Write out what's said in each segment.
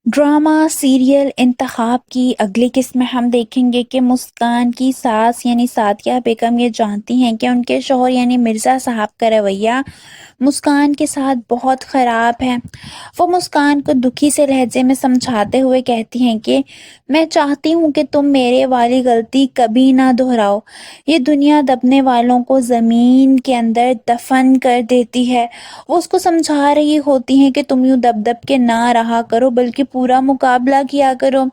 Drama serial इंतखाब की अगली किस्त में हम देखेंगे कि मुस्कान की सास यानी सादिया बेगम ये जानती हैं कि उनके शौहर यानी मिर्ज़ा साहब का रवैया मुस्कान के साथ बहुत ख़राब है। वो मुस्कान को दुखी से लहजे में समझाते हुए कहती हैं कि मैं चाहती हूँ कि तुम मेरे वाली गलती कभी ना दोहराओ। ये दुनिया दबने वालों को ज़मीन के अंदर दफन कर देती है। वो उसको समझा रही होती हैं कि तुम यूँ दब दब के ना रहा करो बल्कि पूरा मुकाबला किया करो।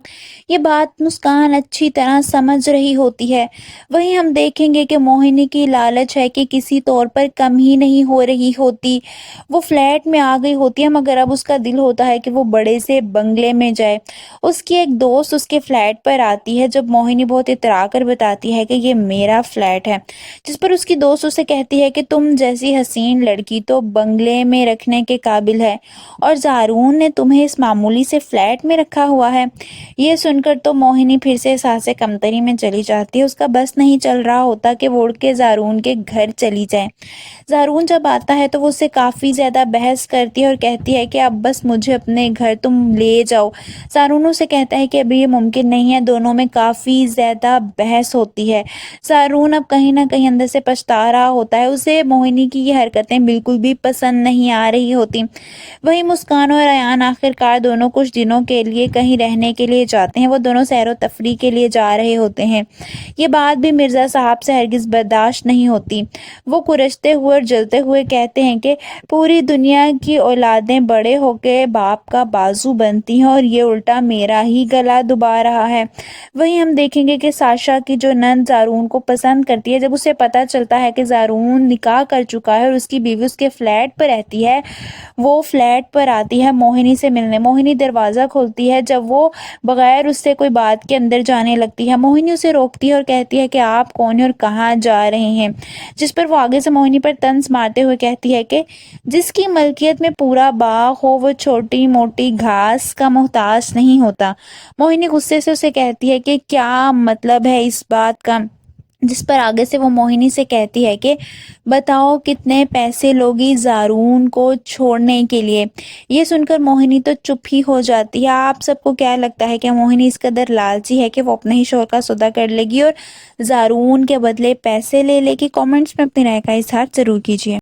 ये बात मुस्कान अच्छी तरह समझ रही होती है। वहीं हम देखेंगे कि मोहिनी की लालच है कि किसी तौर पर कम ही नहीं हो रही होती। वो फ्लैट में आ गई होती है मगर अब उसका दिल होता है कि वो बड़े से बंगले में जाए। उसकी एक दोस्त उसके फ्लैट पर आती है जब मोहिनी बहुत इतरा कर बताती है कि ये मेरा फ्लैट है, जिस पर उसकी दोस्त उसे कहती है कि तुम जैसी हसीन लड़की तो बंगले में रखने के काबिल है और ज़ारून ने तुम्हें इस मामूली से फ्लैट में रखा हुआ है। ये सुनकर तो मोहिनी फिर से सांसें कमतरी में चली जाती है। उसका बस नहीं चल रहा होता कि वो उड़ के ज़ारून के घर चली जाए। ज़ारून जब आता है तो वो उससे काफ़ी ज़्यादा बहस करती है और कहती है कि अब बस मुझे अपने घर तुम ले जाओ। ज़ारून उसे कहता है कि अभी ये मुमकिन नहीं है। दोनों में काफ़ी ज़्यादा बहस होती है। ज़ारून अब कहीं ना कहीं अंदर से पछता रहा होता है। उसे मोहिनी की ये हरकतें बिल्कुल भी पसंद नहीं आ रही होती। वहीं मुस्कान और अयान आखिरकार दोनों कुछ दिनों के लिए कहीं रहने के लिए जाते हैं। वो दोनों सैर व तफरीह के लिए जा रहे होते हैं। ये बात भी मिर्ज़ा साहब से हरगिज़ बर्दाश्त नहीं होती। वो कुरसते हुए और जलते हुए कहते हैं कि पूरी दुनिया की औलादें बड़े होकर बाप का बाजू बनती हैं और ये उल्टा मेरा ही गला दुबा रहा है। वहीं हम देखेंगे कि साशा की जो नंद ज़ारून को पसंद करती है, जब उसे पता चलता है कि ज़ारून निकाह कर चुका है और उसकी बीवी उसके फ्लैट पर रहती है, वो फ्लैट पर आती है मोहिनी से मिलने। मोहिनी दरवाज़ा खोलती है जब वो बगैर उससे कोई बात के अंदर जाने लगती है। मोहिनी उसे रोकती है और कहती है कि आप कौन हैं और कहाँ जा रहे हैं, जिस पर वो आगे से मोहिनी पर तंज मारते हुए कहती है कि जिसकी मलकियत में पूरा बाग हो वो छोटी मोटी घास का मोहताज नहीं होता। मोहिनी गुस्से से उसे कहती है कि क्या मतलब है इस बात का, जिस पर आगे से वो मोहिनी से कहती है कि बताओ कितने पैसे लोगी ज़ारून को छोड़ने के लिए। ये सुनकर मोहिनी तो चुप ही हो जाती है। आप सबको क्या लगता है कि मोहिनी इस कदर लालची है कि वो अपने ही शोहर का सौदा कर लेगी और ज़ारून के बदले पैसे ले लेगी? कमेंट्स में अपनी राय का इजहार ज़रूर कीजिए।